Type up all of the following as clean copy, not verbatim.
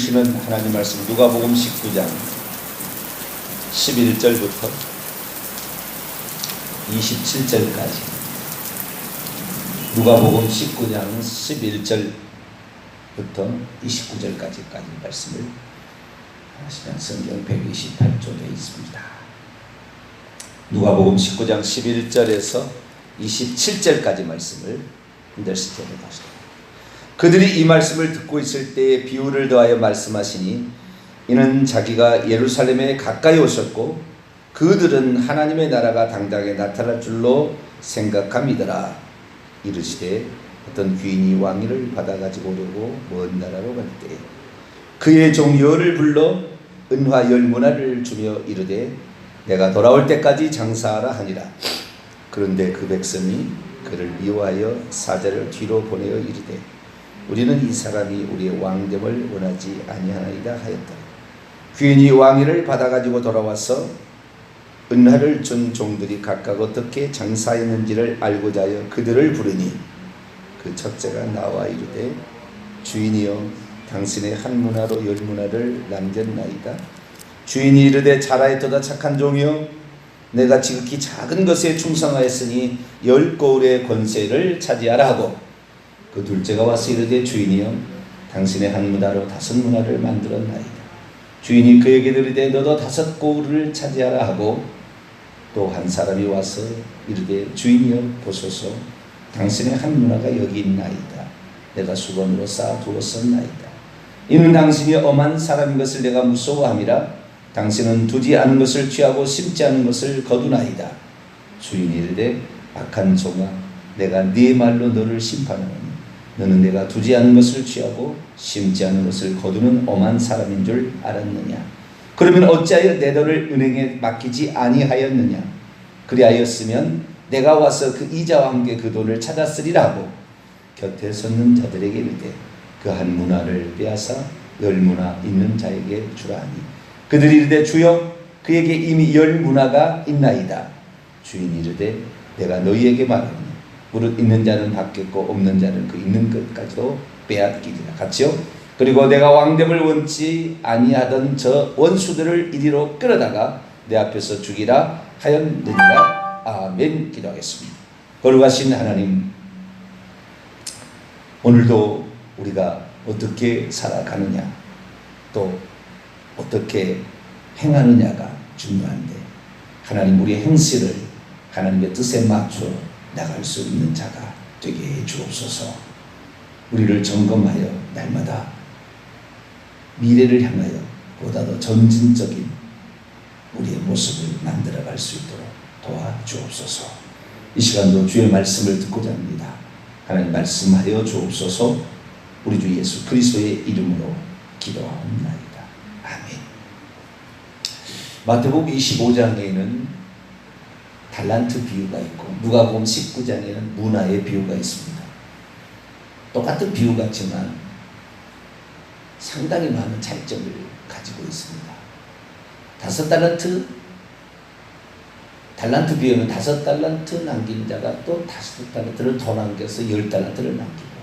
주시는 하나님 말씀 누가복음 19장 11절부터 27절까지 누가복음 19장 11절부터 29절까지 말씀을 하시면 성경 128쪽에 있습니다. 누가복음 19장 11절에서 27절까지 말씀을 흔들실 때로 다시 그들이 이 말씀을 듣고 있을 때에 비유를 더하여 말씀하시니 이는 자기가 예루살렘에 가까이 오셨고 그들은 하나님의 나라가 당장에 나타날 줄로 생각함이더라. 이르시되 어떤 귀인이 왕위를 받아가지고 오려고 먼 나라로 갈 때에 그의 종 열을 불러 은화 10문화를 주며 이르되 내가 돌아올 때까지 장사하라 하니라. 그런데 그 백성이 그를 미워하여 사자를 뒤로 보내어 이르되 우리는 이 사람이 우리의 왕됨을 원하지 아니하나이다 하였다. 귀인이 왕위를 받아가지고 돌아와서 은화를 준 종들이 각각 어떻게 장사했는지를 알고자 하여 그들을 부르니 그 첫째가 나와 이르되 주인이여 당신의 한 문화로 10문화를 남겼나이다. 주인이 이르되 잘하였도다 착한 종이여 내가 지극히 작은 것에 충성하였으니 10거울의 권세를 차지하라 하고 그 둘째가 와서 이르되 주인이여 당신의 한 문화로 5문화를 만들었나이다. 주인이 그에게 이르되 너도 5거울을 차지하라 하고 또 한 사람이 와서 이르되 주인이여 보소서 당신의 한 문화가 여기 있나이다. 내가 수건으로 쌓아두었었나이다. 이는 당신이 엄한 사람인 것을 내가 무서워함이라. 당신은 두지 않은 것을 취하고 심지 않은 것을 거두나이다. 주인이 이르되 악한 종아 내가 네 말로 너를 심판하노니 너는 내가 두지 않은 것을 취하고 심지 않은 것을 거두는 엄한 사람인 줄 알았느냐. 그러면 어찌하여 내 돈을 은행에 맡기지 아니하였느냐. 그리하였으면 내가 와서 그 이자와 함께 그 돈을 찾았으리라 하고 곁에 섰는 자들에게 이르되 그 한 문화를 빼앗아 10문화 있는 자에게 주라 하니 그들이 이르되 주여 그에게 이미 10문화가 있나이다. 주인이 이르되 내가 너희에게 말하노니 무릇 있는 자는 받겠고 없는 자는 그 있는 것까지도 빼앗기리라. 같이요. 그리고 내가 왕됨을 원치 아니하던 저 원수들을 이리로 끌어다가 내 앞에서 죽이라 하였느니라. 아멘. 기도하겠습니다. 거룩하신 하나님, 오늘도 우리가 어떻게 살아가느냐 또 어떻게 행하느냐가 중요한데 하나님 우리의 행실을 하나님의 뜻에 맞춰 나갈 수 있는 자가 되게 해 주옵소서. 우리를 점검하여 날마다 미래를 향하여 보다 더 점진적인 우리의 모습을 만들어갈 수 있도록 도와주옵소서. 이 시간도 주의 말씀을 듣고자 합니다. 하나님 말씀하여 주옵소서. 우리 주 예수 그리스도의 이름으로 기도하옵나이다. 아멘. 마태복음 25장에는 달란트 비유가 있고 누가복음 19장에는 문화의 비유가 있습니다. 똑같은 비유 같지만 상당히 많은 차이점을 가지고 있습니다. 5달란트 비유는 5달란트 남긴 자가 또 5달란트를 더 남겨서 10달란트를 남기고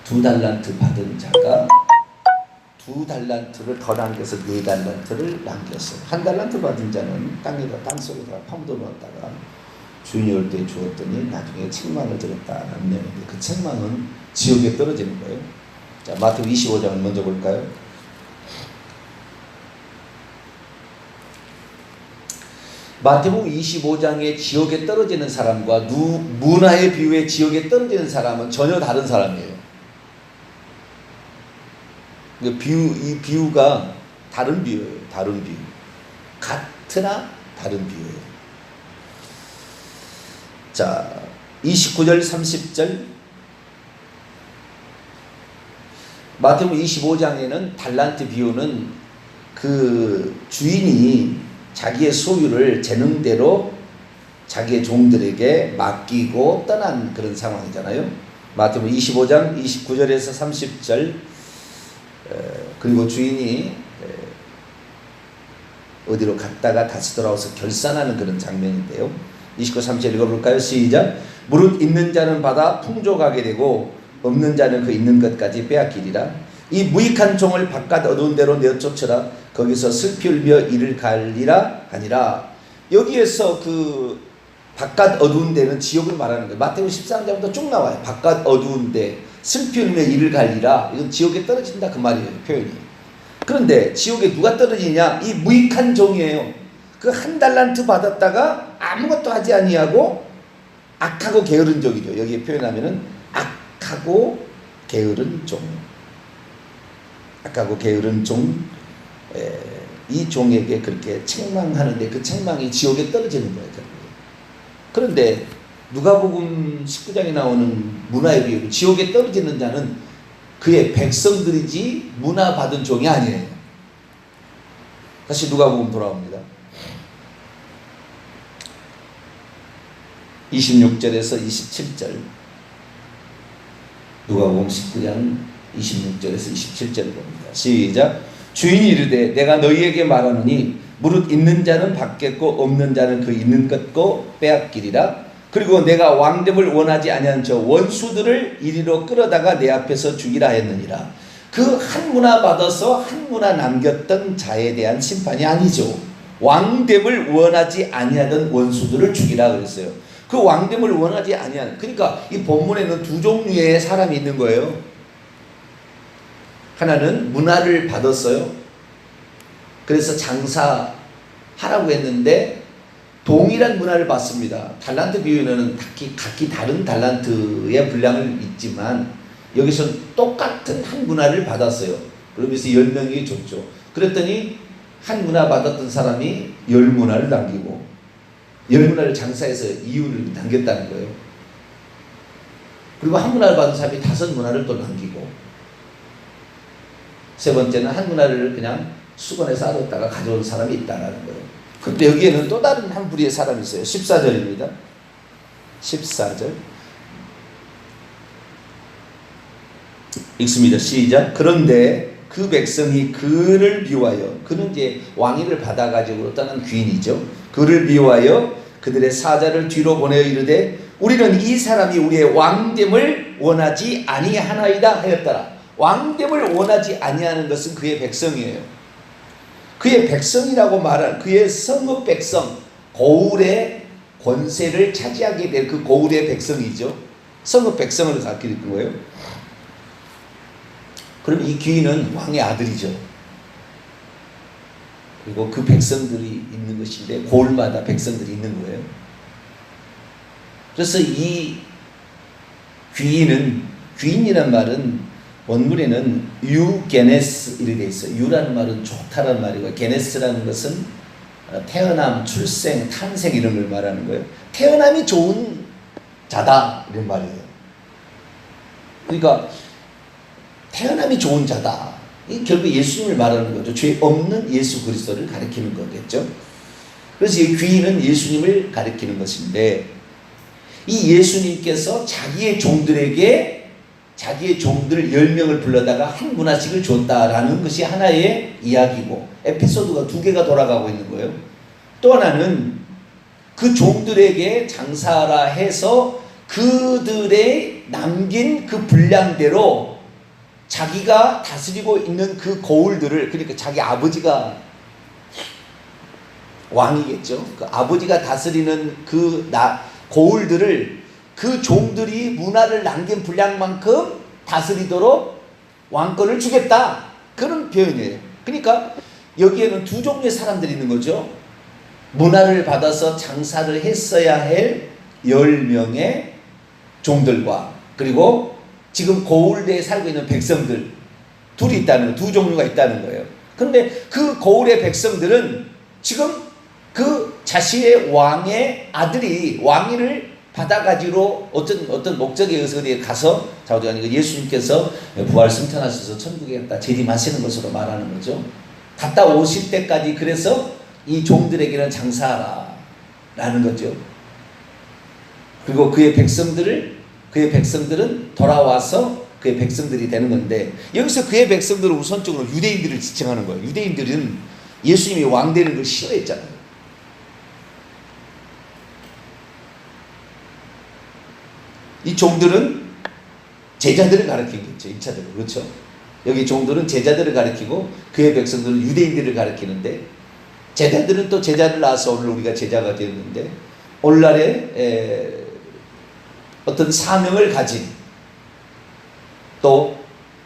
2달란트 받은 자가 2달란트를 더 남겨서 4달란트를 남겼어요. 1달란트 받은 자는 땅속에다가 파묻어 놓았다가 주인이 올 때 주었더니 나중에 책망을 들었다라는 내용인데 그 책망은 지옥에 떨어지는 거예요. 자, 마태복음 25장을 먼저 볼까요? 마태복음 25장의 지옥에 떨어지는 사람과 문화의 비유의 지옥에 떨어지는 사람은 전혀 다른 사람이에요. 이 비유가 다른 비유예요. 다른 비유. 같으나 다른 비유예요. 자, 29절 30절 마태복음 25장에는 달란트 비유는 그 주인이 자기의 소유를 재능대로 자기의 종들에게 맡기고 떠난 그런 상황이잖아요. 마태복음 25장 29절에서 30절 그리고 주인이 어디로 갔다가 다시 돌아와서 결산하는 그런 장면인데요. 29, 30절 읽어볼까요? 시작. 무릇 있는 자는 받아 풍족하게 되고 없는 자는 그 있는 것까지 빼앗기리라. 이 무익한 종을 바깥 어두운 데로 내어쫓으라. 거기서 슬피 울며 이를 갈리라 하니라. 여기에서 그 바깥 어두운 데는 지옥을 말하는 거예요. 마태복음 13장부터 쭉 나와요. 바깥 어두운 데 슬피 울며 이를 갈리라. 이건 지옥에 떨어진다 그 말이에요. 표현이. 그런데 지옥에 누가 떨어지냐? 이 무익한 종이에요. 그 한 달란트 받았다가 아무것도 하지 아니하고 악하고 게으른 종이죠. 여기에 표현하면은 악하고 게으른 종. 악하고 게으른 종. 이 종에게 그렇게 책망하는데 그 책망이 지옥에 떨어지는 거예요. 그런데 누가복음 19장에 나오는 문화에 비유로 지옥에 떨어지는 자는 그의 백성들이지 문화 받은 종이 아니에요. 다시 누가복음 돌아옵니다. 26절에서 27절. 누가복음 19장 26절에서 27절을 봅니다. 시작. 주인이 이르되 내가 너희에게 말하노니 무릇 있는 자는 받겠고 없는 자는 그 있는 것고 빼앗기리라. 그리고 내가 왕됨을 원하지 아니한 저 원수들을 이리로 끌어다가 내 앞에서 죽이라 했느니라. 그 한 문화 받아서 한 문화 남겼던 자에 대한 심판이 아니죠. 왕됨을 원하지 아니하던 원수들을 죽이라 그랬어요. 그 왕됨을 원하지 아니한, 그러니까 이 본문에는 두 종류의 사람이 있는 거예요. 하나는 문화를 받았어요. 그래서 장사하라고 했는데 동일한 문화를 받습니다. 달란트 비유는 각기 다른 달란트의 분량을 있지만 여기서는 똑같은 한 문화를 받았어요. 그러면서 10명이 줬죠. 그랬더니 한 문화 받았던 사람이 10문화를 남기고 10문화를 장사해서 이윤을 남겼다는 거예요. 그리고 한 문화를 받은 사람이 5문화를 또 남기고, 세 번째는 한 문화를 그냥 수건에 싸뒀다가 가져온 사람이 있다는 거예요. 근데 여기에는 또 다른 한 부류의 사람이 있어요. 14절입니다. 14절 읽습니다. 시작. 그런데 그 백성이 그를 미워하여, 그는 이제 왕위를 받아가지고 떠난 귀인이죠. 그를 미워하여 그들의 사자를 뒤로 보내어 이르되 우리는 이 사람이 우리의 왕됨을 원하지 아니하나이다 하였더라. 왕됨을 원하지 아니하는 것은 그의 백성이에요. 그의 백성이라고 말한 그의 성읍 백성, 고울의 권세를 차지하게 될 그 고울의 백성이죠. 성읍 백성을 가리키는 거예요. 그럼 이 귀인은 왕의 아들이죠. 그리고 그 백성들이 있는 것인데 고을마다 백성들이 있는 거예요. 그래서 이 귀인이란 말은 원문에는 유게네스 이렇게 되어 있어요. 유라는 말은 좋다라는 말이고 게네스라는 것은 태어남, 출생, 탄생 이런 걸 말하는 거예요. 태어남이 좋은 자다 이런 말이에요. 그러니까 태어남이 좋은 자다. 이 결국 예수님을 말하는 거죠. 죄 없는 예수 그리스도를 가리키는 거겠죠. 그래서 이 귀인은 예수님을 가리키는 것인데, 이 예수님께서 자기의 종들에게 자기의 종들 10명을 불러다가 한 문화씩을 줬다라는 것이 하나의 이야기고, 에피소드가 2개가 돌아가고 있는 거예요. 또 하나는 그 종들에게 장사하라 해서 그들의 남긴 그 분량대로 자기가 다스리고 있는 그 고을들을, 그러니까 자기 아버지가 왕이겠죠. 그 아버지가 다스리는 그 고을들을 그 종들이 문화를 남긴 분량만큼 다스리도록 왕권을 주겠다. 그런 표현이에요. 그러니까 여기에는 두 종류의 사람들이 있는 거죠. 문화를 받아서 장사를 했어야 할 10명의 종들과, 그리고 지금 고울대에 살고 있는 백성들 둘이 있다는, 두 종류가 있다는 거예요. 그런데 그 고울의 백성들은 지금 그 자신의 왕의 아들이 왕위를 받아가지고 어떤 목적에 의해서 어디에 가서 예수님께서 부활 승천하셔서 천국에 갔다 재림하시는 것으로 말하는 거죠. 갔다 오실 때까지 그래서 이 종들에게는 장사하라 라는 거죠. 그리고 그의 백성들은 돌아와서 그의 백성들이 되는 건데, 여기서 그의 백성들은 우선적으로 유대인들을 지칭하는 거예요. 유대인들은 예수님이 왕 되는 걸 싫어했잖아요. 이 종들은 제자들을 가르친 거죠. 1차적으로. 그렇죠. 여기 종들은 제자들을 가리키고 그의 백성들은 유대인들을 가리키는데, 제자들은 또 제자를 낳아서 오늘 우리가 제자가 되었는데, 오늘날에 어떤 사명을 가진, 또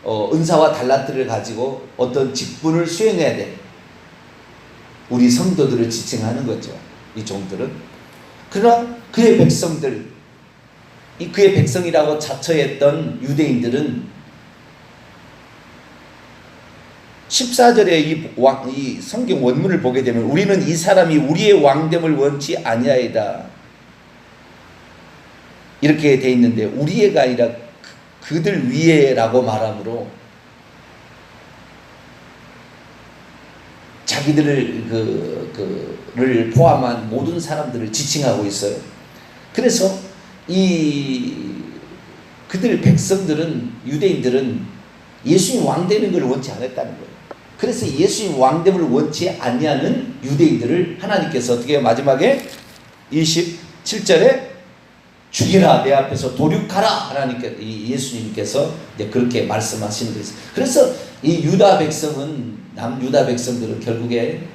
은사와 달란트를 가지고 어떤 직분을 수행해야 될 우리 성도들을 지칭하는 거죠, 이 종들은. 그러나 그의 백성들, 이 그의 백성이라고 자처했던 유대인들은 14절에 이 성경 원문을 보게 되면 우리는 이 사람이 우리의 왕됨을 원치 아니하이다 이렇게 돼 있는데, 우리의가 아니라 그들 위에라고 말하므로 자기들을 를 포함한 모든 사람들을 지칭하고 있어요. 그래서 그들 백성들은, 유대인들은 예수님 왕되는 걸 원치 않았다는 거예요. 그래서 예수님 왕됨을 원치 아니하는 유대인들을 하나님께서 어떻게 해요? 마지막에 27절에 죽이라, 내 앞에서 도륙하라, 하나님께, 예수님께서 이제 그렇게 말씀하시는 거예요. 그래서 이 유다 백성은, 남유다 백성들은 결국에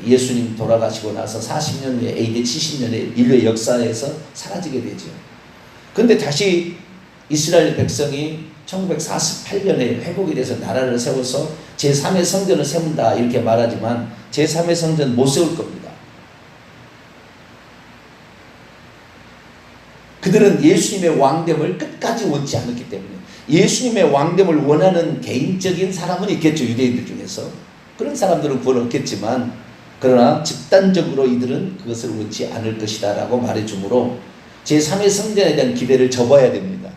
예수님 돌아가시고 나서 40년 후에 AD 70년에 인류의 역사에서 사라지게 되죠. 그런데 다시 이스라엘 백성이 1948년에 회복이 돼서 나라를 세워서 제3의 성전을 세운다 이렇게 말하지만 제3의 성전 못 세울 겁니다. 그들은 예수님의 왕됨을 끝까지 원치 않았기 때문에, 예수님의 왕됨을 원하는 개인적인 사람은 있겠죠, 유대인들 중에서. 그런 사람들은 구원 얻겠지만, 그러나 집단적으로 이들은 그것을 원치 않을 것이다 라고 말해주므로 제3의 성전에 대한 기대를 접어야 됩니다.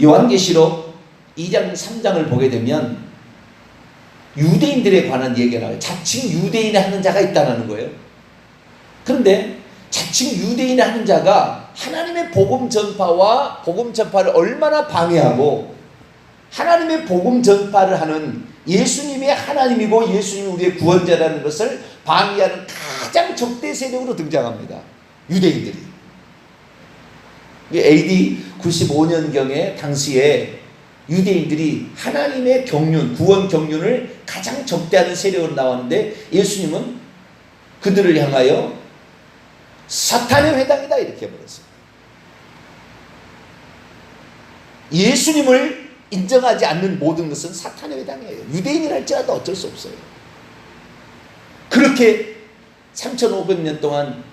요한계시록 2장 3장을 보게 되면 유대인들에 관한 얘기가 나와요. 자칭 유대인을 하는 자가 있다는 거예요. 그런데 자칭 유대인을 하는 자가 하나님의 복음 전파와 복음 전파를 얼마나 방해하고, 하나님의 복음 전파를 하는 예수님이 하나님이고 예수님이 우리의 구원자라는 것을 방해하는 가장 적대 세력으로 등장합니다, 유대인들이. AD 95년경에 당시에 유대인들이 하나님의 경륜, 구원 경륜을 가장 적대하는 세력으로 나왔는데, 예수님은 그들을 향하여 사탄의 회당이다 이렇게 말했어요. 예수님을 인정하지 않는 모든 것은 사탄의 회당이에요. 유대인이랄지라도 어쩔 수 없어요. 그렇게 3500년 동안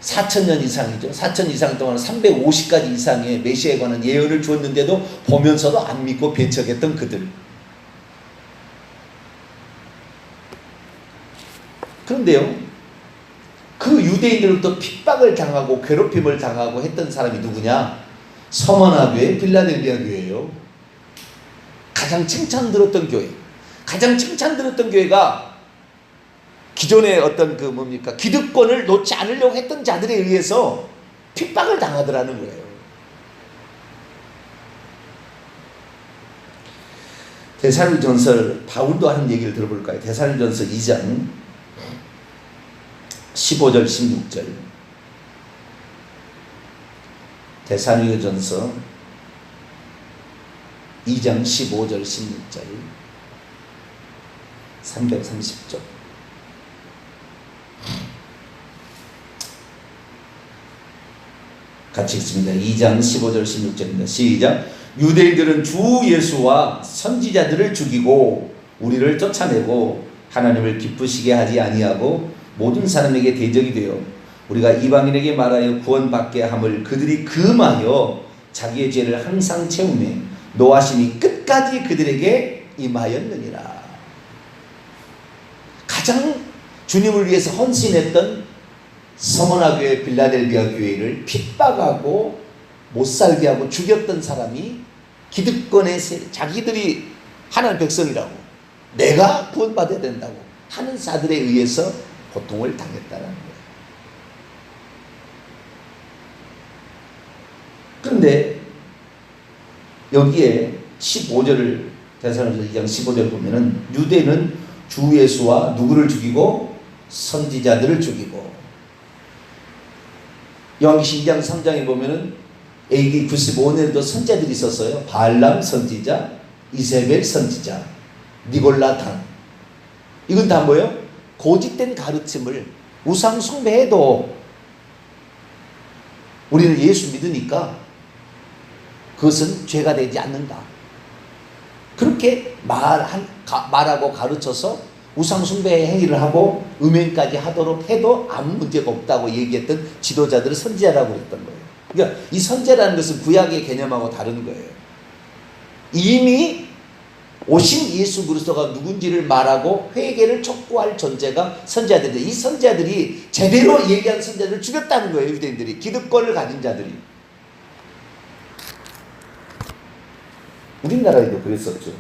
4000년 이상이죠. 4000 이상 동안 350가지 이상의 메시아에 관한 예언을 주었는데도 보면서도 안 믿고 배척했던 그들. 그런데요, 그 유대인들로부터 핍박을 당하고 괴롭힘을 당하고 했던 사람이 누구냐? 서머나 교회, 빌라델비아 교회예요. 가장 칭찬 들었던 교회. 가장 칭찬 들었던 교회가 기존의 어떤 기득권을 놓지 않으려고 했던 자들에 의해서 핍박을 당하더라는 거예요. 데살로니가전서, 바울도 하는 얘기를 들어볼까요? 데살로니가전서 2장 15절 16절. 데살로니가전서 2장 15절 16절 330쪽. 같이 읽습니다. 2장 15절 16절입니다. 시작. 유대인들은 주 예수와 선지자들을 죽이고 우리를 쫓아내고 하나님을 기쁘시게 하지 아니하고 모든 사람에게 대적이 되어 우리가 이방인에게 말하여 구원받게 함을 그들이 금하여 자기의 죄를 항상 채우매 노하심이 끝까지 그들에게 임하였느니라. 가장 주님을 위해서 헌신했던 서머나 교회, 빌라델비아 교회를 핍박하고 못살게 하고 죽였던 사람이 기득권의 세력, 자기들이 하나님의 백성이라고 내가 구원받아야 된다고 하는 자들에 의해서 고통을 당했다는 거예요. 그런데 여기에 15절을 데살로니가서 2장 15절을 보면은 유대는 주 예수와 누구를 죽이고 선지자들을 죽이고, 요한계시 2장 3장에 보면은 AD 95년에도 선지자들이 있었어요. 발람 선지자, 이세벨 선지자, 니골라탄. 이건 다 뭐예요? 고집된 가르침을, 우상 숭배해도 우리는 예수 믿으니까 그것은 죄가 되지 않는다. 그렇게 말하고 가르쳐서 우상 숭배의 행위를 하고 음행까지 하도록 해도 아무 문제가 없다고 얘기했던 지도자들을 선지자라고 했던 거예요. 그러니까 이 선지자라는 것은 구약의 개념하고 다른 거예요. 이미 오신 예수 그리스도가 누군지를 말하고 회개를 촉구할 존재가 선지자들인데, 이 선지자들이 제대로 얘기한 선지자들을 죽였다는 거예요. 유대인들이, 기득권을 가진 자들이. 우리나라에도 그랬었죠.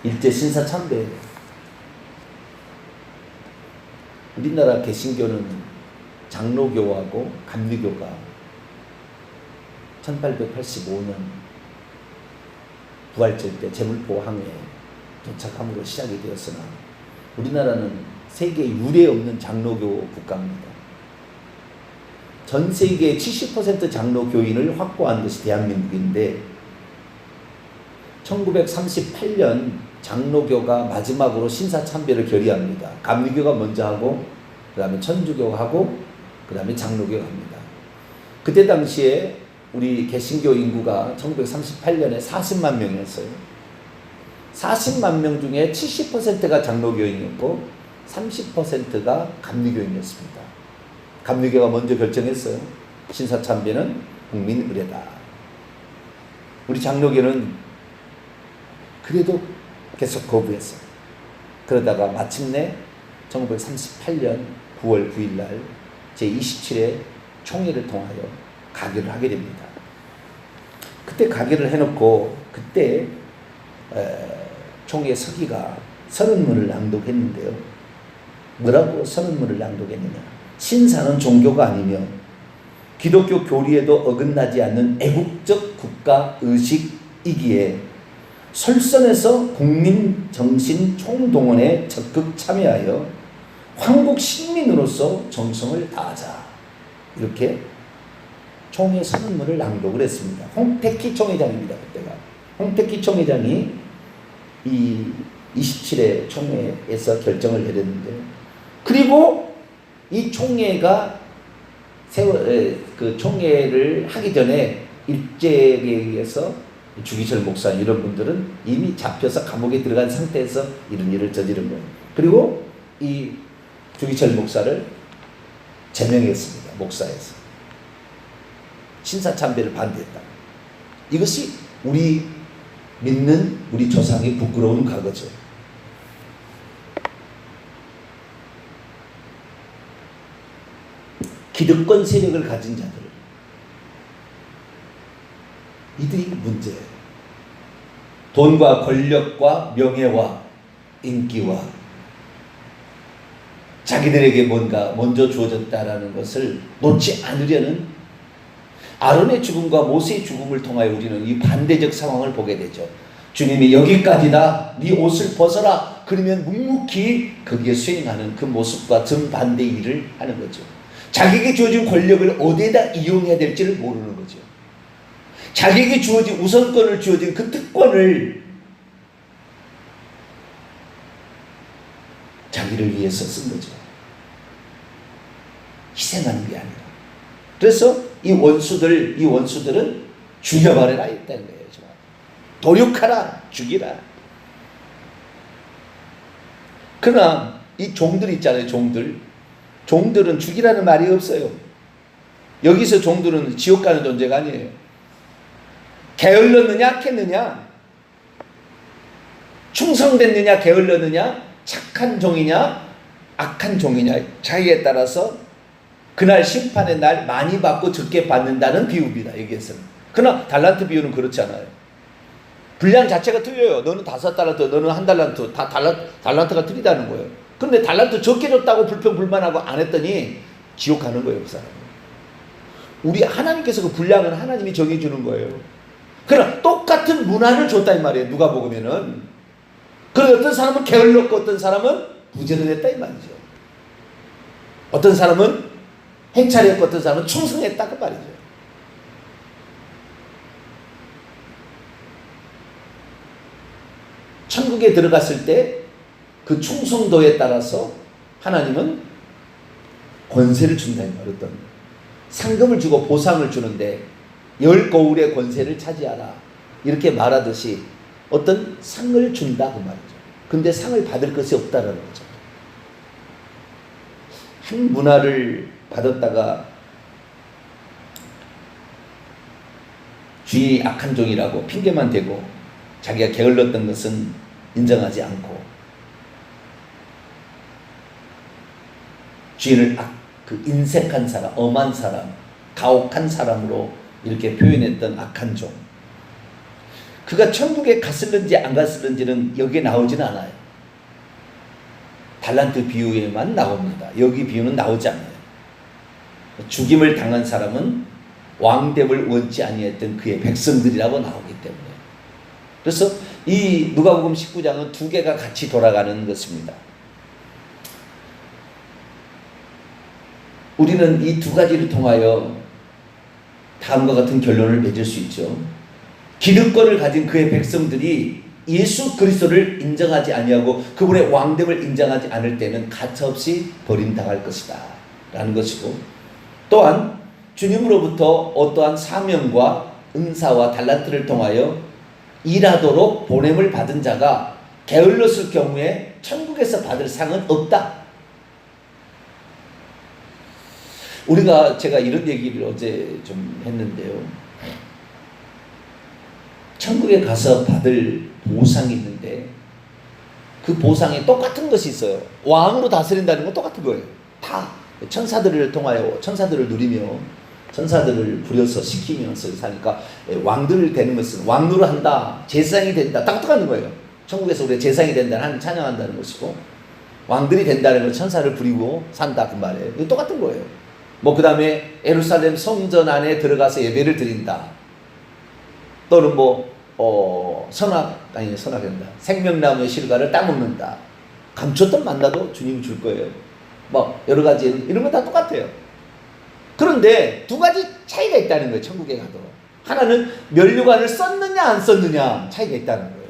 일제 신사 참배. 우리나라 개신교는 장로교하고 감리교가 1885년 부활절 때 제물포항에 도착함으로 시작이 되었으나 우리나라는 세계 유례 없는 장로교 국가입니다. 전 세계 70% 장로 교인을 확보한 것이 대한민국인데 1938년 장로교가 마지막으로 신사참배를 결의합니다. 감리교가 먼저 하고 그 다음에 천주교가 하고 그 다음에 장로교가 합니다. 그때 당시에 우리 개신교 인구가 1938년에 40만 명이었어요. 40만 명 중에 70%가 장로교인이었고 30%가 감리교인이었습니다. 감리교가 먼저 결정했어요. 신사참배는 국민 의례다. 우리 장로교는 그래도 계속 거부했어요. 그러다가 마침내 1938년 9월 9일 날 제27회 총회를 통하여 가결을 하게 됩니다. 그때 가결을 해놓고 그때 총회 서기가 선언문을 낭독했는데요. 뭐라고 선언문을 낭독했느냐? 신사는 종교가 아니며 기독교 교리에도 어긋나지 않는 애국적 국가 의식이기에 설선에서 국민 정신 총동원에 적극 참여하여 황국 신민으로서 정성을 다하자. 이렇게 총회 선언문을 낭독을 했습니다. 홍택희 총회장입니다. 그때가 홍택희 총회장이 이 27회 총회에서 결정을 내렸는데, 그리고 이 총회가 그 총회를 하기 전에 일제에 의해서 주기철 목사 이런 분들은 이미 잡혀서 감옥에 들어간 상태에서 이런 일을 저지른 거예요. 그리고 이 주기철 목사를 제명했습니다. 목사에서. 신사참배를 반대했다. 이것이 우리 믿는 우리 조상의 부끄러운 과거죠. 기득권 세력을 가진 자들, 이들이 문제예요. 돈과 권력과 명예와 인기와 자기들에게 뭔가 먼저 주어졌다라는 것을 놓지 않으려는 아론의 죽음과 모세의 죽음을 통하여 우리는 이 반대적 상황을 보게 되죠. 주님이 여기까지다, 네 옷을 벗어라, 그러면 묵묵히 거기에 수행하는 그 모습과 정반대의 일을 하는 거죠. 자기에게 주어진 권력을 어디에다 이용해야 될지를 모르는 거죠. 자기에게 주어진 우선권을 주어진 그 특권을 자기를 위해서 쓴 거죠. 희생하는 게 아니라. 그래서 이 원수들은 죽여버려라 했다는 거예요. 도륙하라, 죽이라. 그러나 이 종들 있잖아요. 종들은 죽이라는 말이 없어요. 여기서 종들은 지옥 가는 존재가 아니에요. 게을렀느냐, 악했느냐, 충성됐느냐, 게을렀느냐, 착한 종이냐, 악한 종이냐, 자기에 따라서 그날 심판의 날 많이 받고 적게 받는다는 비유입니다. 여기에서는. 그러나 달란트 비유는 그렇지 않아요. 분량 자체가 틀려요. 너는 5달란트, 너는 1달란트, 다 달란트가 틀리다는 거예요. 그런데 달란트 적게 줬다고 불평불만하고 안 했더니 지옥 가는 거예요. 그 사람은. 우리 하나님께서 그 분량은 하나님이 정해주는 거예요. 그러나 똑같은 문화를 줬다 이 말이에요. 누가복음에는. 그런데 어떤 사람은 게을렀고 어떤 사람은 부지런했다 이 말이죠. 어떤 사람은 행차례였고 어떤 사람은 충성했다 그 말이죠. 천국에 들어갔을 때 그 충성도에 따라서 하나님은 권세를 준다 이 말이에요. 어떤 상금을 주고 보상을 주는데 열 거울의 권세를 차지하라 이렇게 말하듯이 어떤 상을 준다 그 말이죠. 근데 상을 받을 것이 없다라는 거죠. 한 문화를 받았다가 주인이 악한 종이라고 핑계만 대고 자기가 게을렀던 것은 인정하지 않고 주인을 그 인색한 사람, 엄한 사람, 가혹한 사람으로 이렇게 표현했던 악한 종. 그가 천국에 갔을는지 안 갔을는지는 여기에 나오지는 않아요. 달란트 비유에만 나옵니다. 여기 비유는 나오지 않아요. 죽임을 당한 사람은 왕됨을 원치 아니했던 그의 백성들이라고 나오기 때문에. 그래서 이 누가복음 19장은 두 개가 같이 돌아가는 것입니다. 우리는 이 두 가지를 통하여 다음과 같은 결론을 맺을 수 있죠. 기득권을 가진 그의 백성들이 예수 그리스도를 인정하지 아니하고 그분의 왕됨을 인정하지 않을 때는 가차없이 버림당할 것이다 라는 것이고, 또한 주님으로부터 어떠한 사명과 은사와 달란트를 통하여 일하도록 보냄을 받은 자가 게을렀을 경우에 천국에서 받을 상은 없다. 제가 이런 얘기를 어제 좀 했는데요. 천국에 가서 받을 보상이 있는데 그 보상에 똑같은 것이 있어요. 왕으로 다스린다는 건 똑같은 거예요. 다 천사들을 통하여 천사들을 누리며 천사들을 부려서 시키면서 사니까 왕들을 되는 것은 왕노를 한다, 제사장이 된다, 똑같은 거예요. 천국에서 우리가 제사장이 된다는 찬양한다는 것이고, 왕들이 된다는 건 천사를 부리고 산다 그 말이에요. 이거 똑같은 거예요. 그 다음에 예루살렘 성전 안에 들어가서 예배를 드린다. 또는 선악된다. 생명나무의 실과를 따먹는다. 감췄던 만나도 주님이 줄 거예요. 여러 가지 이런 건 다 똑같아요. 그런데 두 가지 차이가 있다는 거예요. 천국에 가도. 하나는 면류관을 썼느냐 안 썼느냐 차이가 있다는 거예요.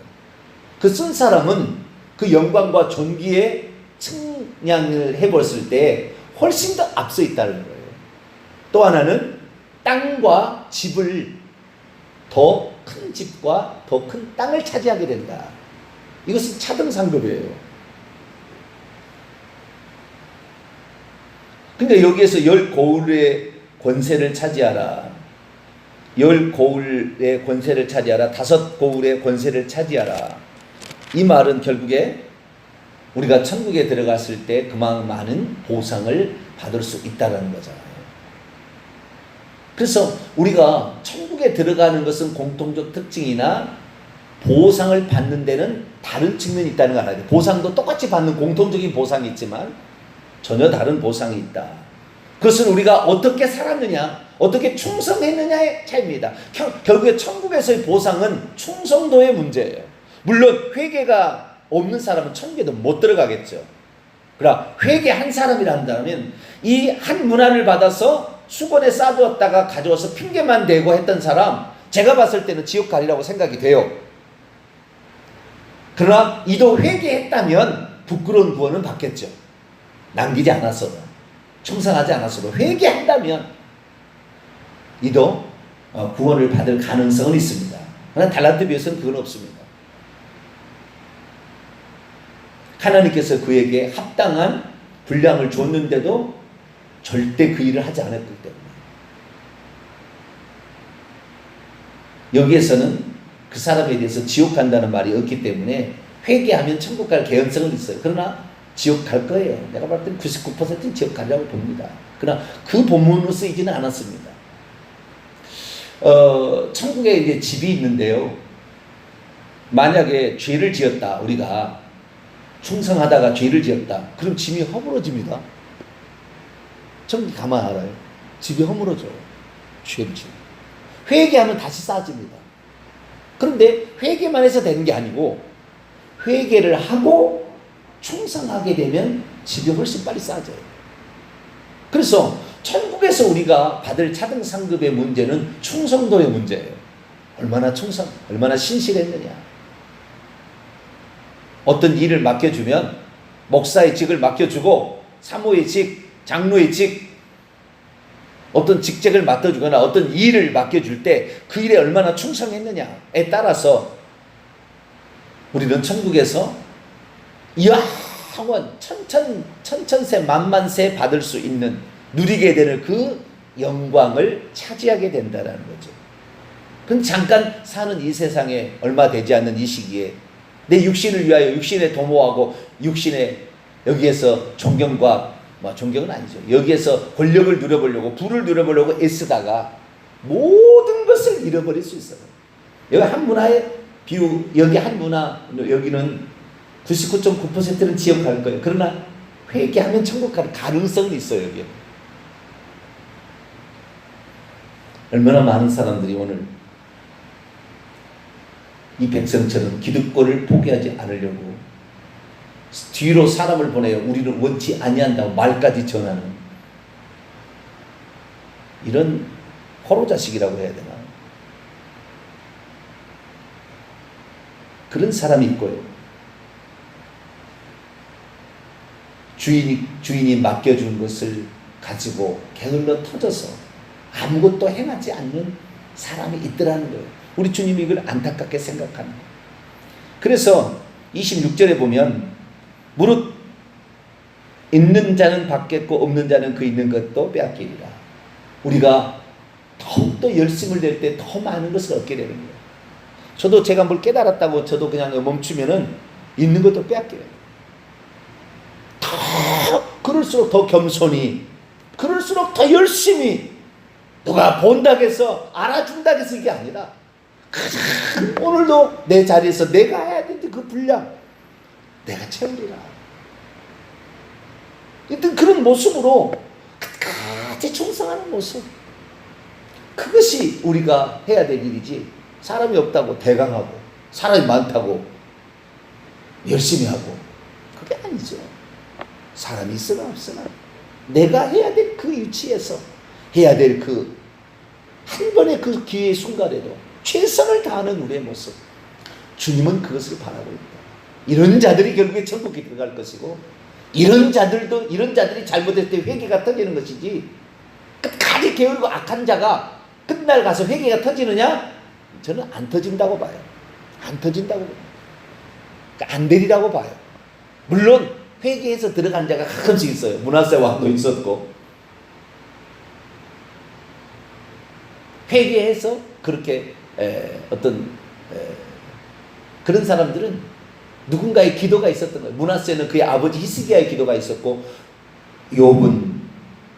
그 쓴 사람은 그 영광과 존귀에 측량을 해봤을 때 훨씬 더 앞서 있다는 거예요. 또 하나는 땅과 집을, 더 큰 집과 더 큰 땅을 차지하게 된다. 이것은 차등상급이에요. 근데 여기에서 열 거울의 권세를 차지하라, 열 거울의 권세를 차지하라, 다섯 거울의 권세를 차지하라, 이 말은 결국에 우리가 천국에 들어갔을 때 그만큼 많은 보상을 받을 수 있다는 거잖아요. 그래서 우리가 천국에 들어가는 것은 공통적 특징이나 보상을 받는 데는 다른 측면이 있다는 걸 알아야 돼요. 보상도 똑같이 받는 공통적인 보상이 있지만 전혀 다른 보상이 있다. 그것은 우리가 어떻게 살았느냐, 어떻게 충성했느냐의 차이입니다. 결국에 천국에서의 보상은 충성도의 문제예요. 물론 회개가 없는 사람은 천국에도 못 들어가겠죠. 그러나 회개한 사람이라 한다면 이 한 문안을 받아서 수건에 싸두었다가 가져와서 핑계만 대고 했던 사람, 제가 봤을 때는 지옥 가리라고 생각이 돼요. 그러나 이도 회개했다면 부끄러운 구원은 받겠죠. 남기지 않았어도, 충성하지 않았어도 회개한다면 이도 구원을 받을 가능성은 있습니다. 그러나 달란트 비유에서는 그건 없습니다. 하나님께서 그에게 합당한 분량을 줬는데도 절대 그 일을 하지 않았기 때문에, 여기에서는 그 사람에 대해서 지옥 간다는 말이 없기 때문에 회개하면 천국 갈 개연성은 있어요. 그러나 지옥 갈 거예요. 내가 볼 때는 99%는 지옥 가려고 봅니다. 그러나 그 본문으로 쓰이지는 않았습니다. 천국에 이제 집이 있는데요. 만약에 죄를 지었다, 우리가 충성하다가 죄를 지었다, 그럼 집이 허물어집니다. 천국이 가만 알아요. 집이 허물어져요. 죄를 지어. 회개하면 다시 쌓아집니다. 그런데 회개만 해서 되는 게 아니고 회개를 하고 충성하게 되면 집이 훨씬 빨리 쌓아져요. 그래서 천국에서 우리가 받을 차등 상급의 문제는 충성도의 문제예요. 얼마나 신실했느냐. 어떤 일을 맡겨주면 목사의 직을 맡겨주고 사모의 직, 장로의 직, 어떤 직책을 맡아주거나 어떤 일을 맡겨줄 때 그 일에 얼마나 충성했느냐에 따라서 우리는 천국에서 영원 천천세 만만세 받을 수 있는, 누리게 되는 그 영광을 차지하게 된다는 거죠. 그럼 잠깐 사는 이 세상에 얼마 되지 않는 이 시기에 내 육신을 위하여 육신에 도모하고 육신에 여기에서 존경은 아니죠. 여기에서 권력을 누려보려고, 부를 누려보려고 애쓰다가 모든 것을 잃어버릴 수 있어요. 여기 한 문화의 비유, 여기 한 문화, 여기는 99.9%는 지옥 갈 거예요. 그러나 회개하면 천국 갈 가능성이 있어요. 여기 얼마나 많은 사람들이 오늘 이 백성처럼 기득권을 포기하지 않으려고 뒤로 사람을 보내요. 우리는 원치 아니한다고 말까지 전하는 이런 호로자식이라고 해야 되나? 그런 사람이 있고요. 주인이 맡겨준 것을 가지고 게을러 터져서 아무것도 행하지 않는 사람이 있더라는 거예요. 우리 주님이 이걸 안타깝게 생각하는 거예요. 그래서 26절에 보면 무릇 있는 자는 받겠고 없는 자는 그 있는 것도 빼앗기리라. 우리가 더욱더 열심을 낼 때 더 많은 것을 얻게 되는 거예요. 저도 제가 뭘 깨달았다고 저도 그냥 멈추면은 있는 것도 빼앗겨요. 그럴수록 더 겸손히, 그럴수록 더 열심히, 누가 본다고 해서 알아준다고 해서 이게 아니라 오늘도 내 자리에서 내가 해야 되는데 그 분량 내가 채우리라. 일단 그런 모습으로 끝까지 충성하는 모습, 그것이 우리가 해야 될 일이지, 사람이 없다고 대강하고 사람이 많다고 열심히 하고 그게 아니죠. 사람이 있으나 없으나 내가 해야 될 그 위치에서 해야 될 그 한 번의 그 기회의 순간에도 최선을 다하는 우리의 모습, 주님은 그것을 바라고 있다. 이런 자들이 결국에 천국에 들어갈 것이고, 이런 자들이 잘못했을 때 회개가 터지는 것이지, 끝까지 게으르고 악한 자가 끝날 가서 회개가 터지느냐? 저는 안 터진다고 봐요. 안 터진다고 봐요. 그러니까 안 되리라고 봐요. 물론 회개해서 들어간 자가 가끔씩 있어요. 므낫세 왕도 있었고, 회개해서 그렇게 그런 사람들은 누군가의 기도가 있었던 거예요. 므낫세는 그의 아버지 히스기야의 기도가 있었고, 욥은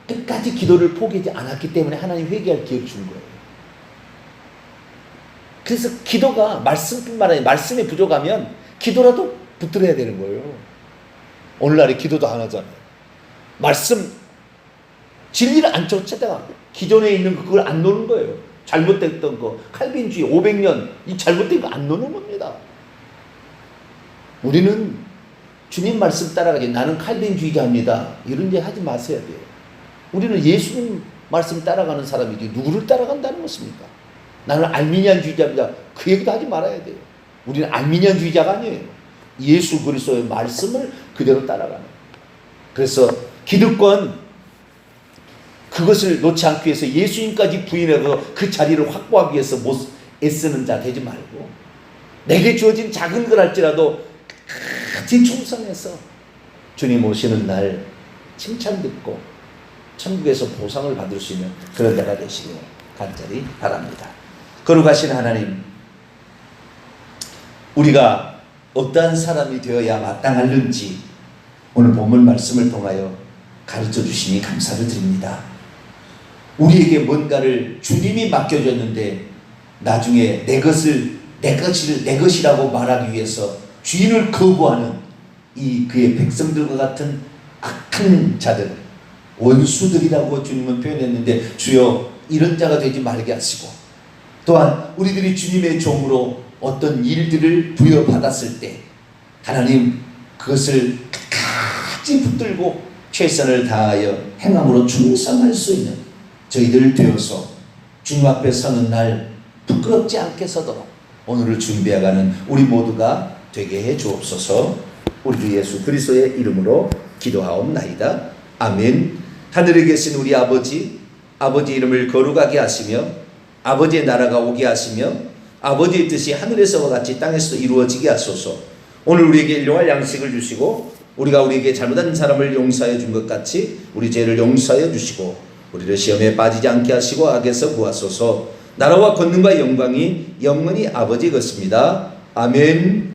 끝까지 기도를 포기하지 않았기 때문에 하나님 회개할 기회를 준 거예요. 그래서 기도가 말씀뿐만 아니라 말씀이 부족하면 기도라도 붙들어야 되는 거예요. 오늘날에 기도도 안 하잖아요. 말씀 진리를 안 쫓아다가 기존에 있는 그걸 안 노는 거예요. 잘못됐던 거, 칼빈주의 500년 이 잘못된 거 안 노는 겁니다. 우리는 주님 말씀 따라가지, 나는 칼빈주의자입니다, 이런 얘기 하지 마셔야 돼요. 우리는 예수님 말씀 따라가는 사람이지 누구를 따라간다는 것입니까? 나는 알미니안주의자입니다, 그 얘기도 하지 말아야 돼요. 우리는 알미니안주의자가 아니에요. 예수 그리스도의 말씀을 그대로 따라가는. 그래서 기득권, 그것을 놓지 않기 위해서 예수님까지 부인해서 그 자리를 확보하기 위해서 못 애쓰는 자 되지 말고, 내게 주어진 작은 걸 할지라도 같이 충성해서 주님 오시는 날 칭찬 듣고 천국에서 보상을 받을 수 있는 그런 데가 되시길 간절히 바랍니다. 거룩하신 하나님, 우리가 어떠한 사람이 되어야 마땅하는지 오늘 본문 말씀을 통하여 가르쳐 주시니 감사를 드립니다. 우리에게 뭔가를 주님이 맡겨줬는데 나중에 내 것이라고 말하기 위해서 주인을 거부하는 이 그의 백성들과 같은 악한 자들, 원수들이라고 주님은 표현했는데, 주여 이런 자가 되지 말게 하시고, 또한 우리들이 주님의 종으로 어떤 일들을 부여받았을 때 하나님 그것을 끝까지 붙들고 최선을 다하여 행함으로 충성할 수 있는 저희들 되어서 주님 앞에 서는 날 부끄럽지 않게 서도록 오늘을 준비해가는 우리 모두가 되게 해 주옵소서. 우리 주 예수 그리스도의 이름으로 기도하옵나이다. 아멘. 하늘에 계신 우리 아버지, 아버지 이름을 거룩하게 하시며 아버지의 나라가 오게 하시며 아버지의 뜻이 하늘에서와 같이 땅에서도 이루어지게 하소서. 오늘 우리에게 일용할 양식을 주시고 우리가 우리에게 잘못한 사람을 용서해 준 것 같이 우리 죄를 용서해 주시고 우리를 시험에 빠지지 않게 하시고 악에서 구하소서. 나라와 권능과 영광이 영원히 아버지 것입니다. 아멘.